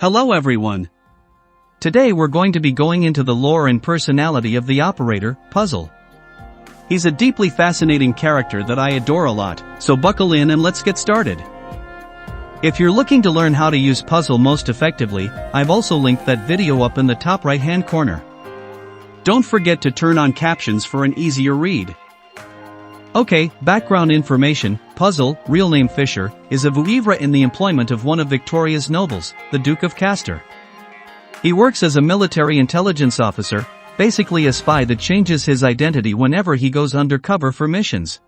Hello everyone. Today we're going to be going into the lore and personality of the operator, Puzzle. He's a deeply fascinating character that I adore a lot, so buckle in and let's get started. If you're looking to learn how to use Puzzle most effectively, I've also linked that video up in the top right-hand corner. Don't forget to turn on captions for an easier read. Okay, background information. Puzzle, real name Fisher, is a vouivre in the employment of one of Victoria's nobles, the Duke of Castor. He works as a military intelligence officer, basically a spy that changes his identity whenever he goes undercover for missions.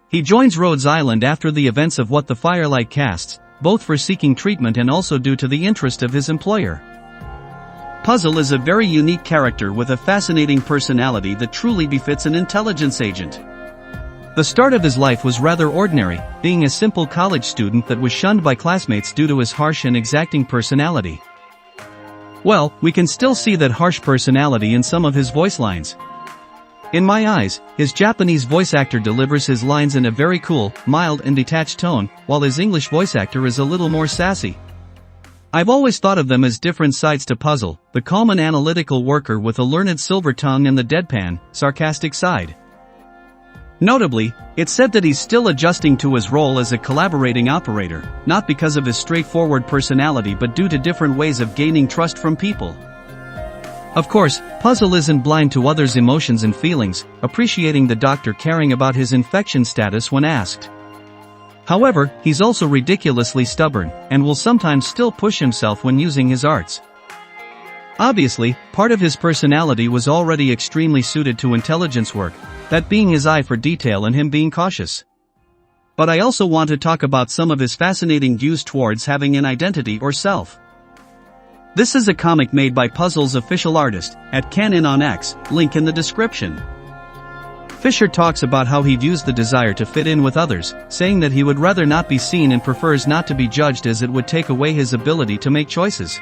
He joins Rhodes Island after the events of What the Firelight Casts, both for seeking treatment and also due to the interest of his employer. Puzzle is a very unique character with a fascinating personality that truly befits an intelligence agent. The start of his life was rather ordinary, being a simple college student that was shunned by classmates due to his harsh and exacting personality. Well, we can still see that harsh personality in some of his voice lines. In my eyes, his Japanese voice actor delivers his lines in a very cool, mild and detached tone, while his English voice actor is a little more sassy. I've always thought of them as different sides to Puzzle, the calm and analytical worker with a learned silver tongue and the deadpan, sarcastic side. Notably, it's said that he's still adjusting to his role as a collaborating operator, not because of his straightforward personality but due to different ways of gaining trust from people. Of course, Puzzle isn't blind to others' emotions and feelings, appreciating the doctor caring about his infection status when asked. However, he's also ridiculously stubborn, and will sometimes still push himself when using his arts. Obviously, part of his personality was already extremely suited to intelligence work, that being his eye for detail and him being cautious. But I also want to talk about some of his fascinating views towards having an identity or self. This is a comic made by Puzzle's official artist, @Canon on X, link in the description. Fisher talks about how he views the desire to fit in with others, saying that he would rather not be seen and prefers not to be judged as it would take away his ability to make choices.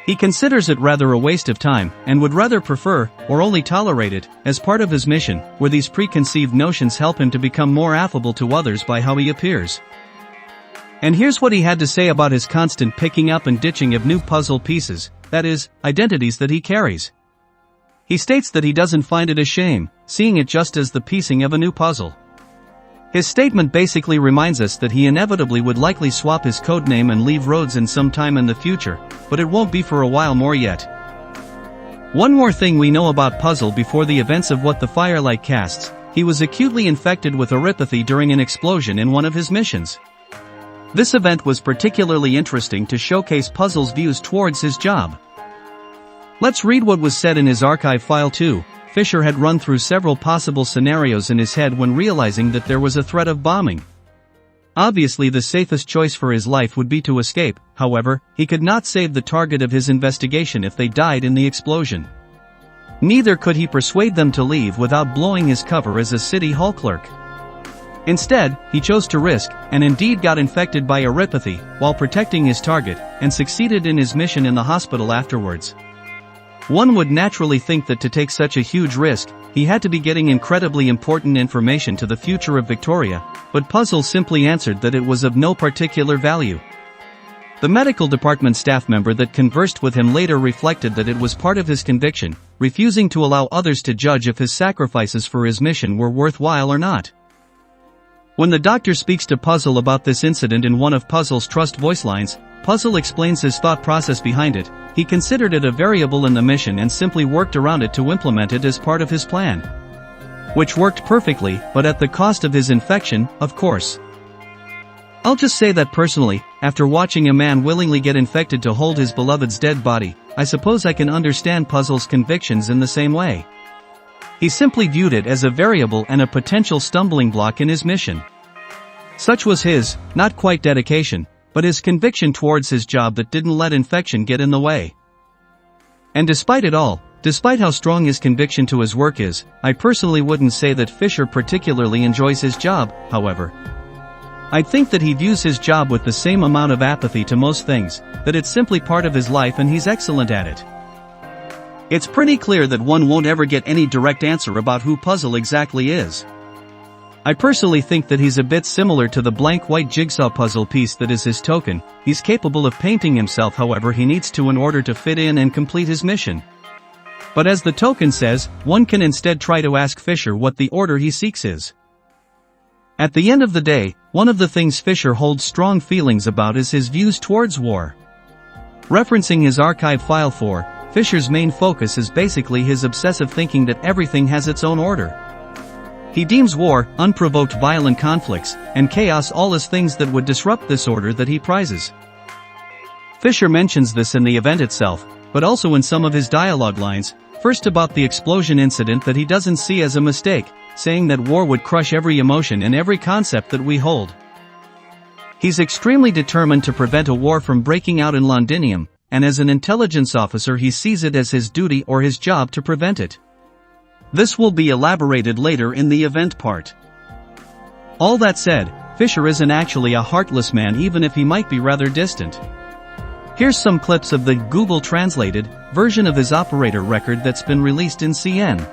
He considers it rather a waste of time, and would rather prefer, or only tolerate it, as part of his mission, where these preconceived notions help him to become more affable to others by how he appears. And here's what he had to say about his constant picking up and ditching of new puzzle pieces, that is, identities that he carries. He states that he doesn't find it a shame, seeing it just as the piecing of a new puzzle. His statement basically reminds us that he inevitably would likely swap his codename and leave Rhodes in some time in the future, but it won't be for a while more yet. One more thing we know about Puzzle before the events of What the Firelight Casts, he was acutely infected with orypathy during an explosion in one of his missions. This event was particularly interesting to showcase Puzzle's views towards his job. Let's read what was said in his archive file too. Fisher had run through several possible scenarios in his head when realizing that there was a threat of bombing. Obviously the safest choice for his life would be to escape, however, he could not save the target of his investigation if they died in the explosion. Neither could he persuade them to leave without blowing his cover as a city hall clerk. Instead, he chose to risk, and indeed got infected by orypathy, while protecting his target, and succeeded in his mission in the hospital afterwards. One would naturally think that to take such a huge risk, he had to be getting incredibly important information to the future of Victoria, but Puzzle simply answered that it was of no particular value. The medical department staff member that conversed with him later reflected that it was part of his conviction, refusing to allow others to judge if his sacrifices for his mission were worthwhile or not. When the doctor speaks to Puzzle about this incident in one of Puzzle's trust voice lines, Puzzle explains his thought process behind it. He considered it a variable in the mission and simply worked around it to implement it as part of his plan. Which worked perfectly, but at the cost of his infection, of course. I'll just say that personally, after watching a man willingly get infected to hold his beloved's dead body, I suppose I can understand Puzzle's convictions in the same way. He simply viewed it as a variable and a potential stumbling block in his mission. Such was his, not quite dedication, but his conviction towards his job that didn't let infection get in the way. And despite it all, despite how strong his conviction to his work is, I personally wouldn't say that Fisher particularly enjoys his job, however. I'd think that he views his job with the same amount of apathy to most things, that it's simply part of his life and he's excellent at it. It's pretty clear that one won't ever get any direct answer about who Puzzle exactly is. I personally think that he's a bit similar to the blank white jigsaw puzzle piece that is his token. He's capable of painting himself however he needs to in order to fit in and complete his mission. But as the token says, one can instead try to ask Fisher what the order he seeks is. At the end of the day, one of the things Fisher holds strong feelings about is his views towards war. Referencing his archive file 4, Fisher's main focus is basically his obsessive thinking that everything has its own order. He deems war, unprovoked violent conflicts, and chaos all as things that would disrupt this order that he prizes. Fisher mentions this in the event itself, but also in some of his dialogue lines, first about the explosion incident that he doesn't see as a mistake, saying that war would crush every emotion and every concept that we hold. He's extremely determined to prevent a war from breaking out in Londinium, and as an intelligence officer he sees it as his duty or his job to prevent it. This will be elaborated later in the event part. All that said, Fisher isn't actually a heartless man even if he might be rather distant. Here's some clips of the Google-translated version of his operator record that's been released in CN.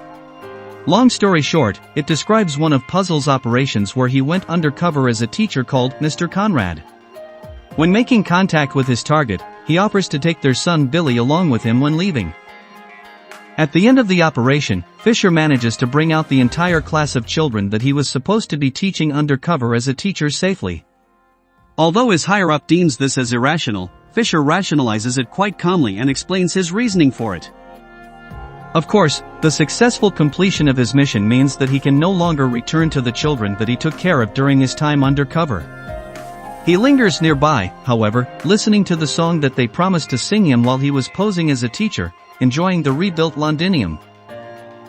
Long story short, it describes one of Puzzle's operations where he went undercover as a teacher called Mr. Conrad. When making contact with his target, he offers to take their son Billy along with him when leaving. At the end of the operation, Fisher manages to bring out the entire class of children that he was supposed to be teaching undercover as a teacher safely. Although his higher-up deems this as irrational, Fisher rationalizes it quite calmly and explains his reasoning for it. Of course, the successful completion of his mission means that he can no longer return to the children that he took care of during his time undercover. He lingers nearby, however, listening to the song that they promised to sing him while he was posing as a teacher, enjoying the rebuilt Londinium.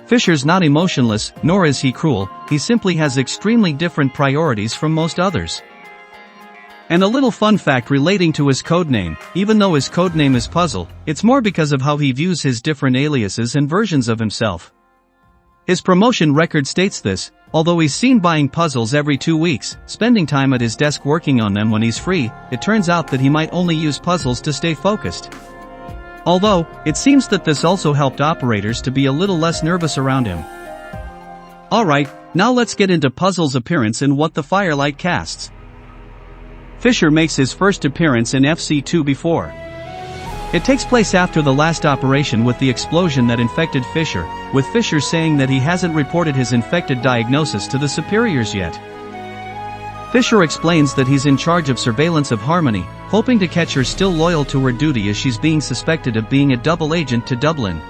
Fisher's not emotionless, nor is he cruel, he simply has extremely different priorities from most others. And a little fun fact relating to his codename, even though his codename is Puzzle, it's more because of how he views his different aliases and versions of himself. His promotion record states this, although he's seen buying puzzles every 2 weeks, spending time at his desk working on them when he's free, it turns out that he might only use puzzles to stay focused. Although, it seems that this also helped operators to be a little less nervous around him. Alright, now let's get into Puzzle's appearance in What the Firelight casts. Fisher makes his first appearance in FC2 before. It takes place after the last operation with the explosion that infected Fisher, with Fisher saying that he hasn't reported his infected diagnosis to the superiors yet. Fisher explains that he's in charge of surveillance of Harmony, hoping to catch her still loyal to her duty as she's being suspected of being a double agent to Dublin.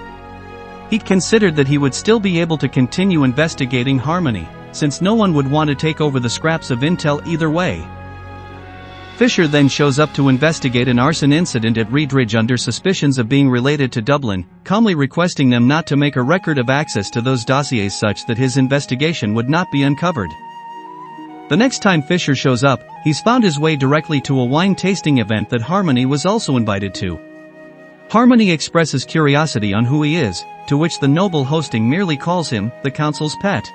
He'd considered that he would still be able to continue investigating Harmony, since no one would want to take over the scraps of intel either way. Fisher then shows up to investigate an arson incident at Reedridge under suspicions of being related to Dublin, calmly requesting them not to make a record of access to those dossiers such that his investigation would not be uncovered. The next time Fisher shows up, he's found his way directly to a wine tasting event that Harmony was also invited to. Harmony expresses curiosity on who he is, to which the noble hosting merely calls him the council's pet.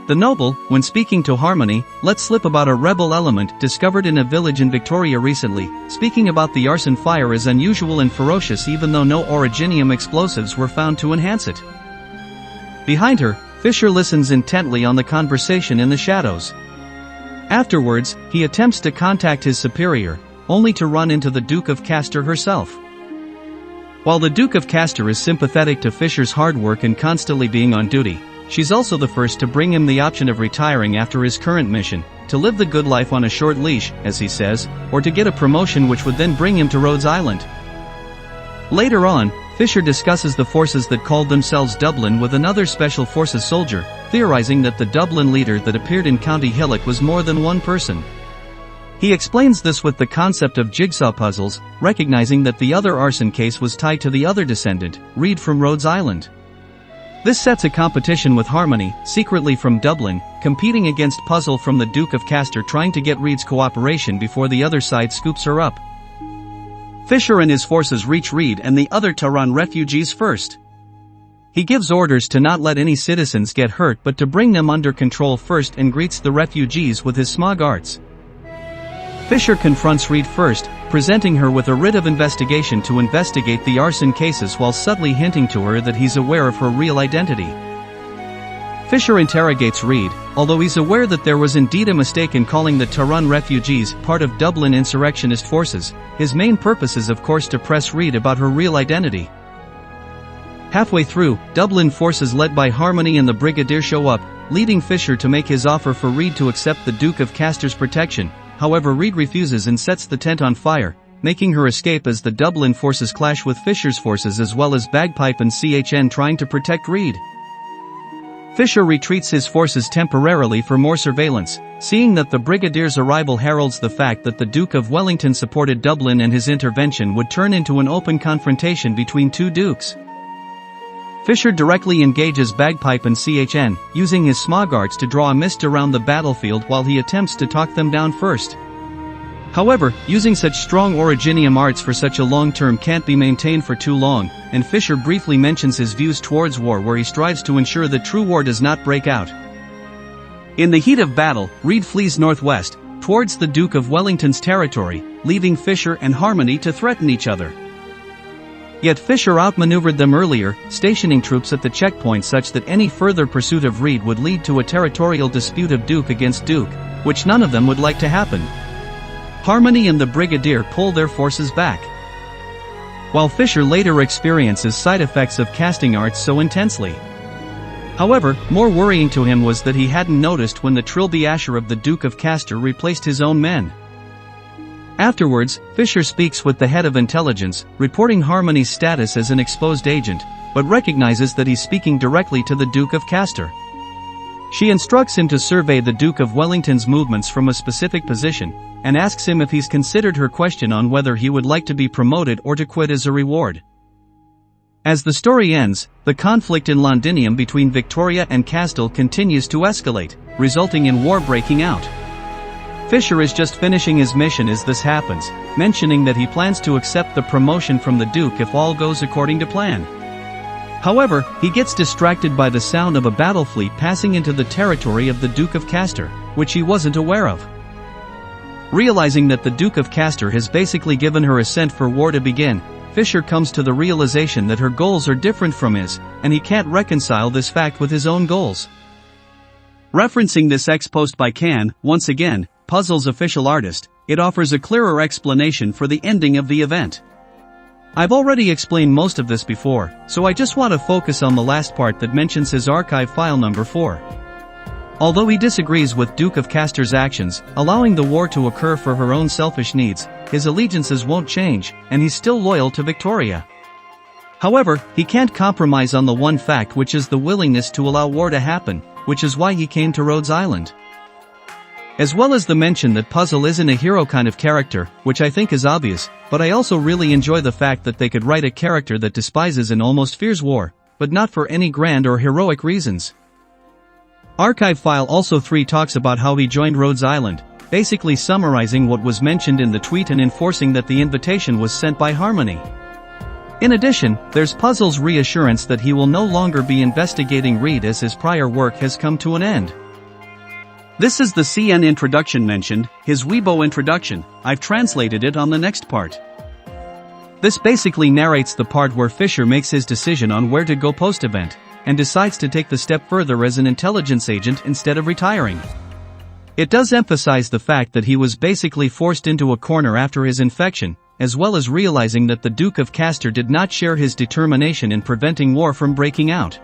The noble, when speaking to Harmony, lets slip about a rebel element discovered in a village in Victoria recently, speaking about the arson fire as unusual and ferocious even though no originium explosives were found to enhance it. Behind her, Fisher listens intently on the conversation in the shadows. Afterwards, he attempts to contact his superior, only to run into the Duke of Castor herself. While the Duke of Castor is sympathetic to Fisher's hard work and constantly being on duty, she's also the first to bring him the option of retiring after his current mission, to live the good life on a short leash, as he says, or to get a promotion which would then bring him to Rhodes Island. Later on, Fisher discusses the forces that called themselves Dublin with another Special Forces soldier, theorizing that the Dublin leader that appeared in County Hillock was more than one person. He explains this with the concept of jigsaw puzzles, recognizing that the other arson case was tied to the other descendant, Reed from Rhodes Island. This sets a competition with Harmony, secretly from Dublin, competing against Puzzle from the Duke of Castor trying to get Reed's cooperation before the other side scoops her up. Fisher and his forces reach Reed and the other Tehran refugees first. He gives orders to not let any citizens get hurt but to bring them under control first and greets the refugees with his smog arts. Fisher confronts Reed first, presenting her with a writ of investigation to investigate the arson cases while subtly hinting to her that he's aware of her real identity. Fisher interrogates Reed, although he's aware that there was indeed a mistake in calling the Taran refugees part of Dublin insurrectionist forces. His main purpose is of course to press Reed about her real identity. Halfway through, Dublin forces led by Harmony and the Brigadier show up, leading Fisher to make his offer for Reed to accept the Duke of Caster's protection. However, Reed refuses and sets the tent on fire, making her escape as the Dublin forces clash with Fisher's forces as well as Bagpipe and CHN trying to protect Reed. Fisher retreats his forces temporarily for more surveillance, seeing that the Brigadier's arrival heralds the fact that the Duke of Wellington supported Dublin and his intervention would turn into an open confrontation between two dukes. Fisher directly engages Bagpipe and CHN, using his smog arts to draw a mist around the battlefield while he attempts to talk them down first. However, using such strong originium arts for such a long term can't be maintained for too long, and Fisher briefly mentions his views towards war where he strives to ensure that true war does not break out. In the heat of battle, Reed flees northwest, towards the Duke of Wellington's territory, leaving Fisher and Harmony to threaten each other. Yet Fisher outmaneuvered them earlier, stationing troops at the checkpoint such that any further pursuit of Reed would lead to a territorial dispute of Duke against Duke, which none of them would like to happen. Harmony and the Brigadier pull their forces back, while Fisher later experiences side effects of casting arts so intensely. However, more worrying to him was that he hadn't noticed when the Trilby Asher of the Duke of Caster replaced his own men. Afterwards, Fisher speaks with the head of intelligence, reporting Harmony's status as an exposed agent, but recognizes that he's speaking directly to the Duke of Caster. She instructs him to survey the Duke of Wellington's movements from a specific position, and asks him if he's considered her question on whether he would like to be promoted or to quit as a reward. As the story ends, the conflict in Londinium between Victoria and Castile continues to escalate, resulting in war breaking out. Fisher is just finishing his mission as this happens, mentioning that he plans to accept the promotion from the Duke if all goes according to plan. However, he gets distracted by the sound of a battle fleet passing into the territory of the Duke of Caster, which he wasn't aware of. Realizing that the Duke of Caster has basically given her assent for war to begin, Fisher comes to the realization that her goals are different from his, and he can't reconcile this fact with his own goals. Referencing this ex-post by Can, once again, Puzzle's official artist, it offers a clearer explanation for the ending of the event. I've already explained most of this before, so I just want to focus on the last part that mentions his archive file number 4. Although he disagrees with Duke of Caster's actions, allowing the war to occur for her own selfish needs, his allegiances won't change, and he's still loyal to Victoria. However, he can't compromise on the one fact, which is the willingness to allow war to happen, which is why he came to Rhodes Island. As well as the mention that Puzzle isn't a hero kind of character, which I think is obvious, but I also really enjoy the fact that they could write a character that despises and almost fears war, but not for any grand or heroic reasons. Archive File also 3 talks about how he joined Rhodes Island, basically summarizing what was mentioned in the tweet and enforcing that the invitation was sent by Harmony. In addition, there's Puzzle's reassurance that he will no longer be investigating Reed as his prior work has come to an end. This is the CN introduction mentioned, his Weibo introduction. I've translated it on the next part. This basically narrates the part where Fisher makes his decision on where to go post-event, and decides to take the step further as an intelligence agent instead of retiring. It does emphasize the fact that he was basically forced into a corner after his infection, as well as realizing that the Duke of Caster did not share his determination in preventing war from breaking out.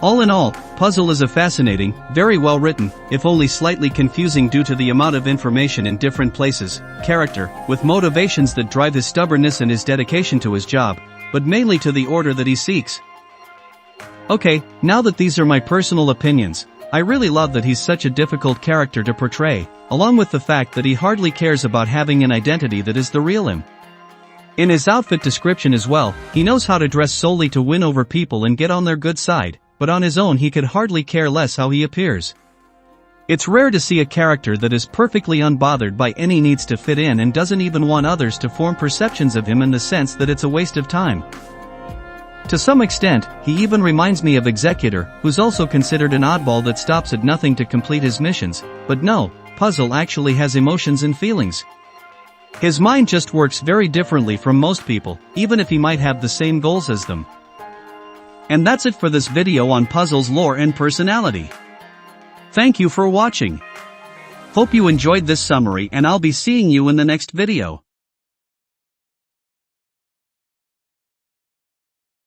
All in all, Puzzle is a fascinating, very well written, if only slightly confusing due to the amount of information in different places, character, with motivations that drive his stubbornness and his dedication to his job, but mainly to the order that he seeks. Okay, now that these are my personal opinions, I really love that he's such a difficult character to portray, along with the fact that he hardly cares about having an identity that is the real him. In his outfit description as well, he knows how to dress solely to win over people and get on their good side, but on his own he could hardly care less how he appears. It's rare to see a character that is perfectly unbothered by any needs to fit in and doesn't even want others to form perceptions of him in the sense that it's a waste of time. To some extent, he even reminds me of Executor, who's also considered an oddball that stops at nothing to complete his missions, but no, Puzzle actually has emotions and feelings. His mind just works very differently from most people, even if he might have the same goals as them. And that's it for this video on puzzles lore and personality. Thank you for watching. Hope you enjoyed this summary and I'll be seeing you in the next video.